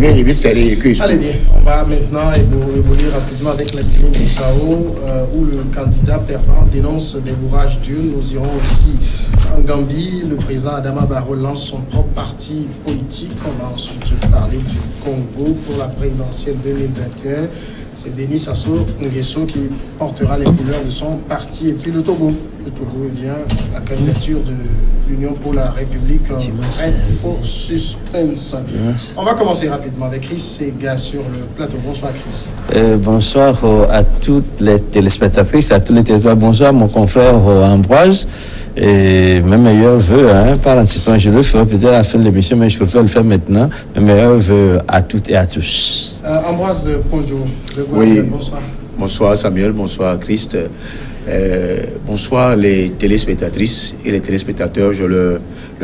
Allez bien, on va maintenant évoluer rapidement avec la Guinée-Bissau où le candidat perdant dénonce des bourrages d'urnes. Nous irons aussi en Gambie. Le président Adama Barrow lance son propre parti politique. On va ensuite parler du Congo pour la présidentielle 2021. C'est Denis Sassou Nguesso qui portera les couleurs de son parti. Et puis le Togo. Le Togo, eh bien, la candidature de l'Union pour la République, vrai faux suspense. On va commencer rapidement avec Chris Sega sur le plateau. Bonsoir Chris. Bonsoir à toutes les téléspectatrices, à tous les territoires. Bonsoir mon confrère Ambroise. Et mes meilleurs voeux, par anticipation, je le ferai peut-être à la fin de l'émission, mais je préfère le faire maintenant. Mes meilleurs voeux à toutes et à tous. Ambroise Ponjo, oui. Bonsoir. Bonsoir Samuel, bonsoir Christ. Bonsoir les téléspectatrices et les téléspectateurs. Je leur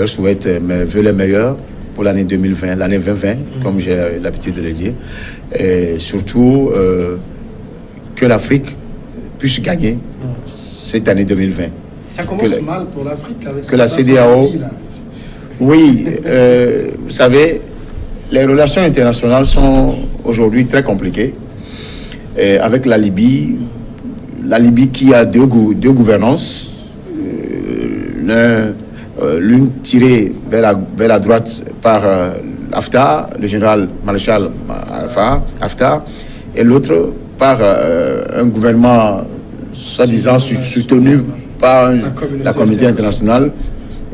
souhaite mes voeux les meilleurs pour l'année 2020, l'année 2020, comme j'ai l'habitude de le dire. Et surtout, que l'Afrique puisse gagner cette année 2020. Ça commence mal pour l'Afrique avec que la CEDEAO. Oui, vous savez, les relations internationales sont aujourd'hui très compliquées. Avec la Libye qui a deux gouvernances, l'une tirée vers la droite par Haftar, le général maréchal Haftar, et l'autre par un gouvernement soi-disant soutenu par la communauté internationale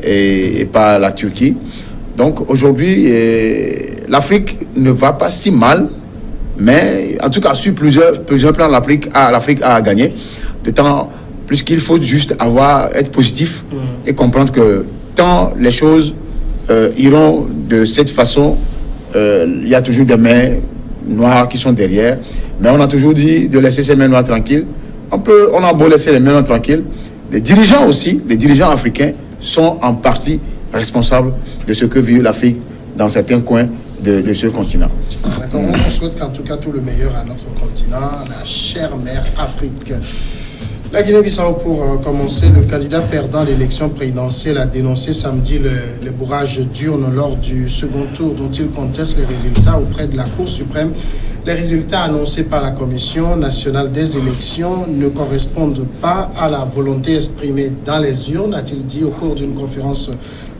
et par la Turquie. Donc aujourd'hui, l'Afrique ne va pas si mal, mais en tout cas sur plusieurs plans, l'Afrique a gagné. D'autant plus qu'il faut juste être positif et comprendre que tant les choses iront de cette façon, il y a toujours des mains noires qui sont derrière, mais on a toujours dit de laisser ces mains noires tranquilles. On a beau laisser les mains noires tranquilles, les dirigeants africains sont en partie responsables de ce que vit l'Afrique dans certains coins de ce continent. D'accord, on souhaite qu'en tout cas tout le meilleur à notre continent, la chère mère Afrique. La Guinée-Bissau, pour commencer, le candidat perdant l'élection présidentielle a dénoncé samedi le bourrage d'urnes lors du second tour dont il conteste les résultats auprès de la Cour suprême. Les résultats annoncés par la Commission nationale des élections ne correspondent pas à la volonté exprimée dans les urnes, a-t-il dit au cours d'une conférence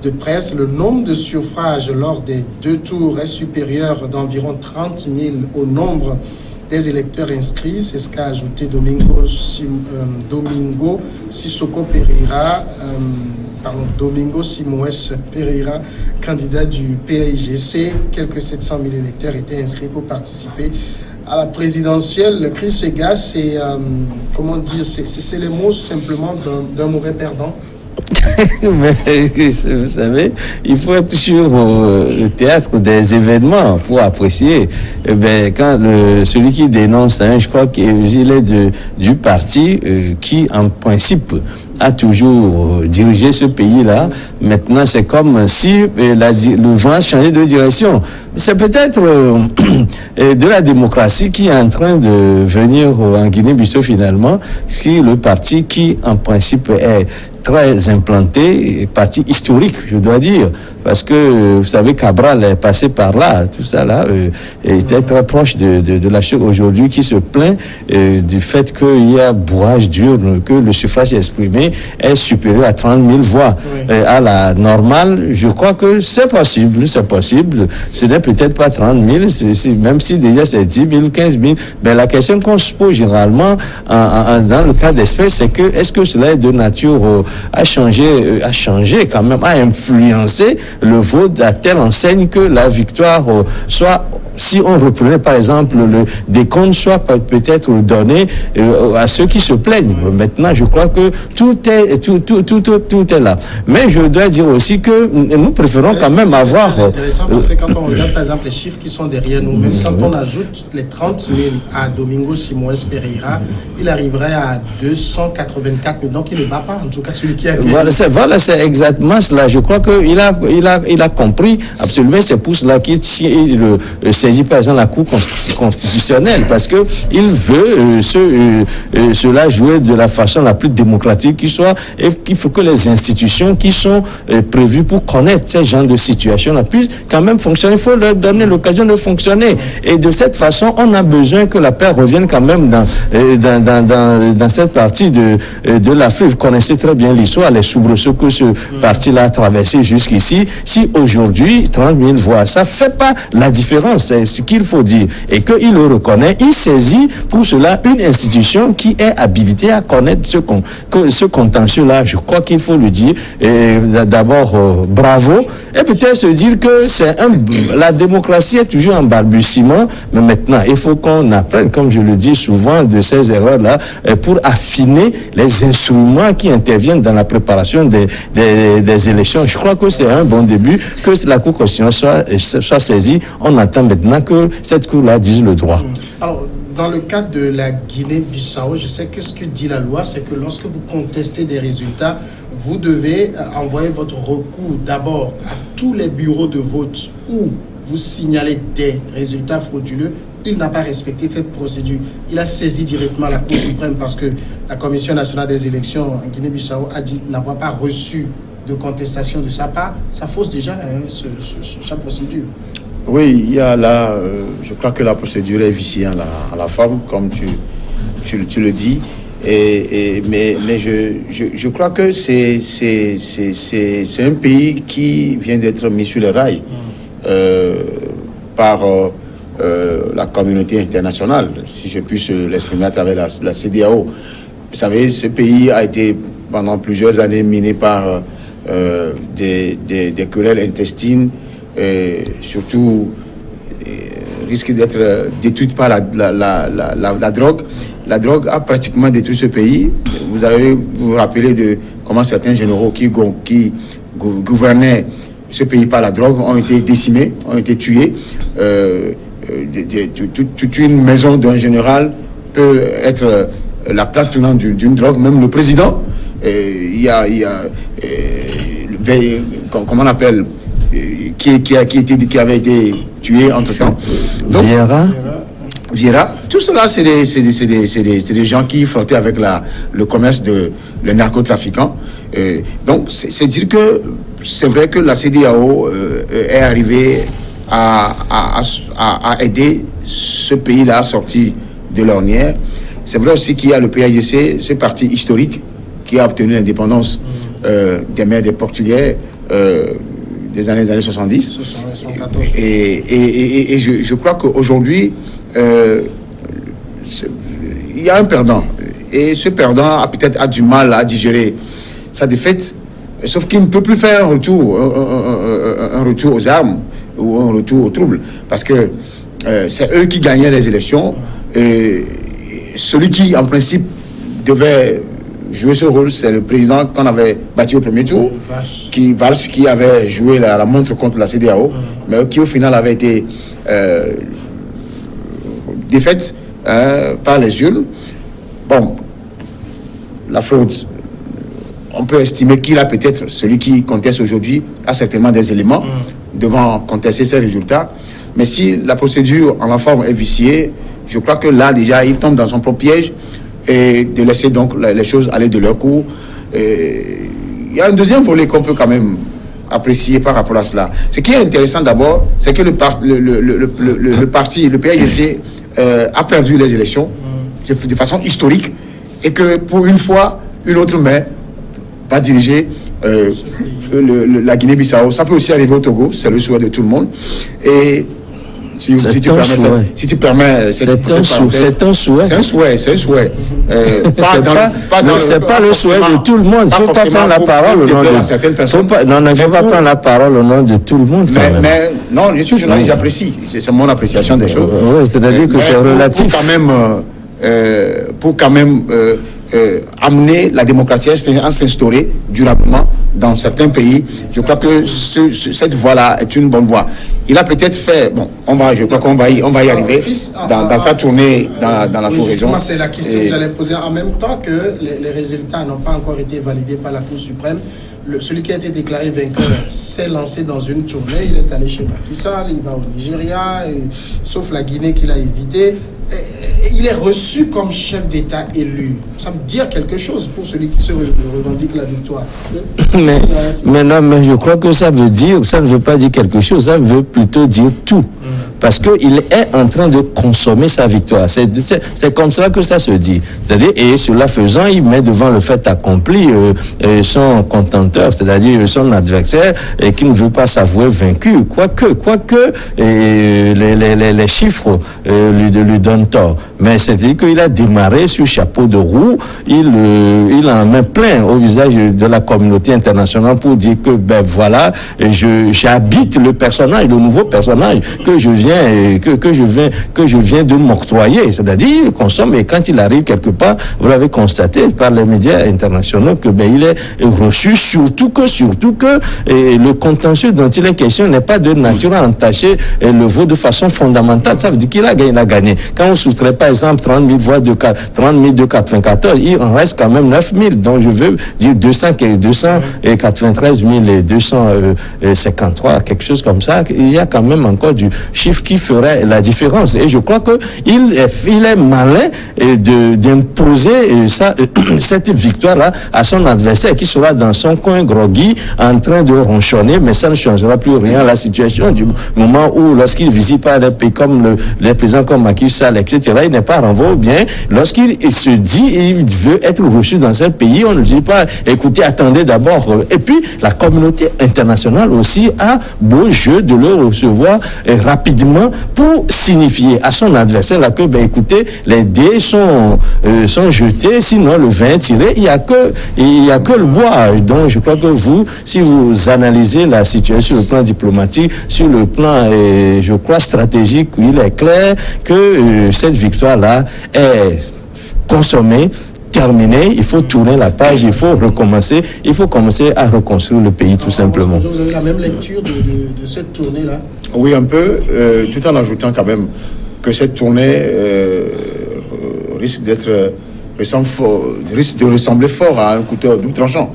de presse. Le nombre de suffrages lors des deux tours est supérieur d'environ 30 000 au nombre des électeurs inscrits. C'est ce qu'a ajouté Domingo Simoes Pereira, candidat du PAIGC. Quelques 700 000 électeurs étaient inscrits pour participer à la présidentielle. Chris Sega, c'est les mots simplement d'un mauvais perdant. Mais vous savez, il faut être sur le théâtre des événements pour apprécier. Quand celui qui dénonce, je crois qu'il est du parti qui, en principe, a toujours dirigé ce pays-là. Maintenant, c'est comme si le vent changeait de direction. C'est peut-être de la démocratie qui est en train de venir en Guinée-Bissau finalement, si le parti qui, en principe, est très implanté, parti historique, je dois dire, parce que, vous savez, Cabral est passé par là, tout ça là, était très proche de la chose aujourd'hui qui se plaint du fait qu'il y a bourrage d'urnes, que le suffrage exprimé est supérieur à 30 000 voix. À la normale, je crois que c'est possible. Ce n'est peut-être pas 30 000, même si déjà c'est 10 000, 15 000, mais la question qu'on se pose généralement dans le cas d'espèce, c'est que est-ce que cela est de nature à changer quand même, à influencer le vote à telle enseigne que la victoire soit, si on reprenait par exemple le décompte, soit peut-être donné à ceux qui se plaignent. Maintenant, je crois que tout est là. Mais je dois dire aussi que nous préférons quand même avoir... C'est intéressant parce que quand on regarde par exemple les chiffres qui sont derrière nous, même quand on ajoute les 30 000 à Domingo Simoes Pereira, il arriverait à 284 000. Donc il ne bat pas en tout cas celui qui a gagné. Voilà, c'est exactement cela. Je crois qu'il a compris absolument. C'est pour cela qu'il saisit par exemple la Cour constitutionnelle, parce que il veut cela jouer de la façon la plus démocratique et qu'il faut que les institutions qui sont prévues pour connaître ces genres de situations-là puissent quand même fonctionner. Il faut leur donner l'occasion de fonctionner. Et de cette façon, on a besoin que la paix revienne quand même dans cette partie de l'Afrique. Vous connaissez très bien l'histoire, les soubresauts que ce parti-là a traversé jusqu'ici. Si aujourd'hui, 30 000 voix, ça fait pas la différence, c'est ce qu'il faut dire. Et qu'il le reconnaît, il saisit pour cela une institution qui est habilitée à connaître ce contentieux-là. Je crois qu'il faut le dire. D'abord, bravo. Et peut-être se dire que la démocratie est toujours en balbutiement, mais maintenant, il faut qu'on apprenne, comme je le dis souvent, de ces erreurs-là pour affiner les instruments qui interviennent dans la préparation des élections. Je crois que c'est un bon début, que la Cour constitutionnelle soit saisie. On attend maintenant que cette Cour-là dise le droit. Alors, dans le cadre de la Guinée-Bissau, je sais que ce que dit la loi, c'est que lorsque vous contestez des résultats, vous devez envoyer votre recours d'abord à tous les bureaux de vote où vous signalez des résultats frauduleux. Il n'a pas respecté cette procédure. Il a saisi directement la Cour suprême parce que la Commission nationale des élections en Guinée-Bissau a dit n'avoir pas reçu de contestation de sa part. Ça fausse déjà sa procédure. Oui, il y a là, je crois que la procédure est viciée à la forme, comme tu le dis. Mais je crois que c'est un pays qui vient d'être mis sur les rails par la communauté internationale, si je puis l'exprimer à travers la CEDEAO. Vous savez, ce pays a été pendant plusieurs années miné par des querelles intestines, surtout risque d'être détruite par la drogue. La drogue a pratiquement détruit ce pays. Vous vous rappelez de comment certains généraux qui gouvernaient ce pays par la drogue ont été décimés, ont été tués. Toute une maison d'un général peut être la plaque tournante d'une drogue. Même le président, comment on appelle, qui avait été tué entre-temps. Donc, Vieira, tout cela, c'est des gens qui frottaient avec le commerce le narcotrafiquant. Donc, c'est dire que c'est vrai que la CEDEAO est arrivée à aider ce pays-là à sortir de l'ornière. C'est vrai aussi qu'il y a le PAIGC, ce parti historique qui a obtenu l'indépendance des mers des Portugais des années 70. Et je crois qu'aujourd'hui, il y a un perdant. Et ce perdant a peut-être du mal à digérer sa défaite, sauf qu'il ne peut plus faire un retour aux armes ou un retour au trouble, parce que c'est eux qui gagnaient les élections. Et celui qui, en principe, devait jouer ce rôle, c'est le président qu'on avait battu au premier tour, Valls, qui avait joué la montre contre la CEDEAO, mais qui au final avait été défaite par les urnes. Bon, la fraude, on peut estimer qu'il a peut-être, celui qui conteste aujourd'hui, a certainement des éléments devant contester ces résultats. Mais si la procédure en la forme est viciée, je crois que là déjà il tombe dans son propre piège et de laisser donc les choses aller de leur cours. Il y a un deuxième volet qu'on peut quand même apprécier par rapport à cela. Ce qui est intéressant d'abord, c'est que le parti, le PAIGC, a perdu les élections de façon historique et que pour une fois, une autre main va diriger la Guinée-Bissau. Ça peut aussi arriver au Togo, c'est le souhait de tout le monde. Et si tu permets, c'est un souhait. C'est un souhait. C'est pas le souhait de tout le monde. Il ne faut pas prendre la parole au nom de certaines personnes. Non, il ne faut pas prendre la parole au nom de tout le monde. Mais non, je suis journaliste, j'apprécie. C'est mon appréciation des choses. Oui, c'est-à-dire que c'est relatif. Pour quand même amener la démocratie à s'instaurer durablement dans certains pays. Je crois que cette voie-là est une bonne voie. Il a peut-être fait, je crois qu'on va y arriver dans sa tournée dans la sous-région. Justement, c'est la question que j'allais poser. En même temps que les résultats n'ont pas encore été validés par la Cour suprême, celui qui a été déclaré vainqueur s'est lancé dans une tournée. Il est allé chez Macky Sall, il va au Nigeria, sauf la Guinée qu'il a évité. il est reçu comme chef d'État élu. Ça veut dire quelque chose pour celui qui se revendique la victoire. Mais je crois que ça veut dire, ça ne veut pas dire quelque chose, ça veut plutôt dire tout. Parce qu'il est en train de consommer sa victoire. C'est comme ça que ça se dit. C'est-à-dire, et cela faisant, il met devant le fait accompli son contenteur, c'est-à-dire son adversaire, qui ne veut pas s'avouer vaincu. Quoique les chiffres lui donnent tort. Mais c'est-à-dire qu'il a démarré sur chapeau de roue, il en met plein au visage de la communauté internationale pour dire que, ben voilà, j'habite le personnage, le nouveau personnage que je viens de m'octroyer. C'est-à-dire, il consomme, et quand il arrive quelque part, vous l'avez constaté par les médias internationaux, que ben, il est reçu, surtout que le contentieux dont il est question n'est pas de nature à entacher le vote de façon fondamentale. Ça veut dire qu'il a gagné. Quand on soustrait par exemple 30 000 voix de 294, il en reste quand même 9 000. Donc je veux dire 293 253, quelque chose comme ça. Il y a quand même encore du chiffre qui ferait la différence. Et je crois qu'il est malin d'imposer cette victoire-là à son adversaire qui sera dans son coin groggy en train de ronchonner, mais ça ne changera plus rien à la situation du moment où, lorsqu'il visite pas des pays comme les présidents comme Macky Sall, etc., il n'est pas renvoyé. Ou bien, lorsqu'il se dit il veut être reçu dans un pays, on ne dit pas, écoutez, attendez d'abord. Et puis, la communauté internationale aussi a beau jeu de le recevoir rapidement pour signifier à son adversaire là que, ben, écoutez, les dés sont jetés, sinon le vin tiré, il y a que le bois. Donc, je crois que si vous analysez la situation sur le plan diplomatique, sur le plan, je crois, stratégique, il est clair que cette victoire-là est consommée, terminée. Il faut tourner la page, il faut recommencer, il faut commencer à reconstruire le pays, tout simplement. Vous avez la même lecture de cette tournée-là? Oui, un peu, tout en ajoutant quand même que cette tournée risque de ressembler fort à un couteau à double tranchant.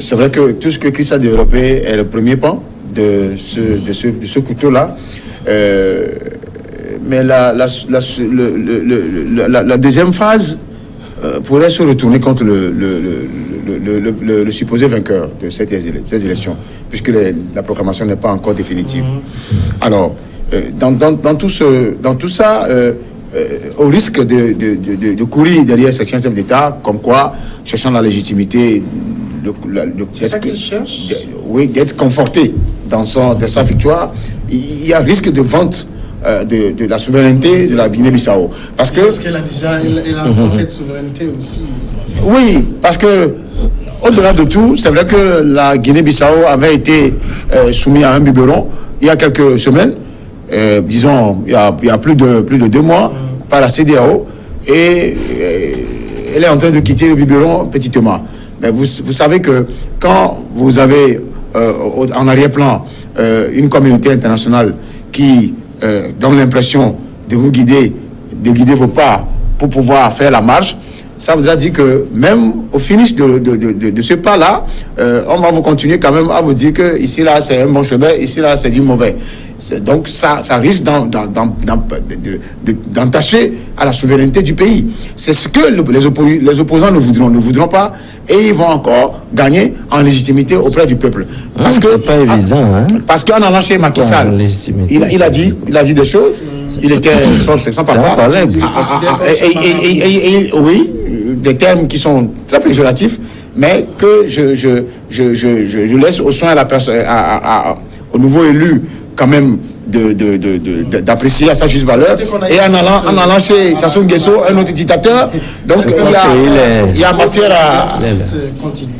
C'est vrai que tout ce que Christ a développé est le premier pan de ce couteau-là. Mais la deuxième phase pourrait se retourner contre le supposé vainqueur de ces élections, puisque la proclamation n'est pas encore définitive. Alors, dans tout ça, au risque de courir derrière certains chefs d'État, comme quoi, cherchant la légitimité, c'est ça qu'il cherche. Oui, d'être conforté dans sa victoire, il y a risque de vente de la souveraineté de la Guinée-Bissau. Parce que... Est-ce qu'elle a déjà cette souveraineté aussi? Oui, parce que au-delà de tout, c'est vrai que la Guinée-Bissau avait été soumise à un biberon il y a quelques semaines, disons, il y a plus de 2 mois, par la CEDEAO, et elle est en train de quitter le biberon petitement. Mais vous savez que quand vous avez en arrière-plan une communauté internationale qui donne l'impression de vous guider, de guider vos pas pour pouvoir faire la marche, ça voudra dire que même au finish de ce pas-là, on va vous continuer quand même à vous dire que ici là c'est un bon chemin, ici là c'est du mauvais. Donc ça risque d'entacher à la souveraineté du pays. C'est ce que les opposants ne voudront pas, et ils vont encore gagner en légitimité auprès du peuple. Parce que c'est pas évident, hein? Parce qu'en allant chez Macky Sall, il a dit des choses. Il était son papa. Oui, des termes qui sont très péjoratifs, mais que je laisse au soin à la personne, au nouveau élu quand même d'apprécier à sa juste valeur. Et en allant chez Sassou Nguesso, un autre dictateur, donc il y a matière à... Continue.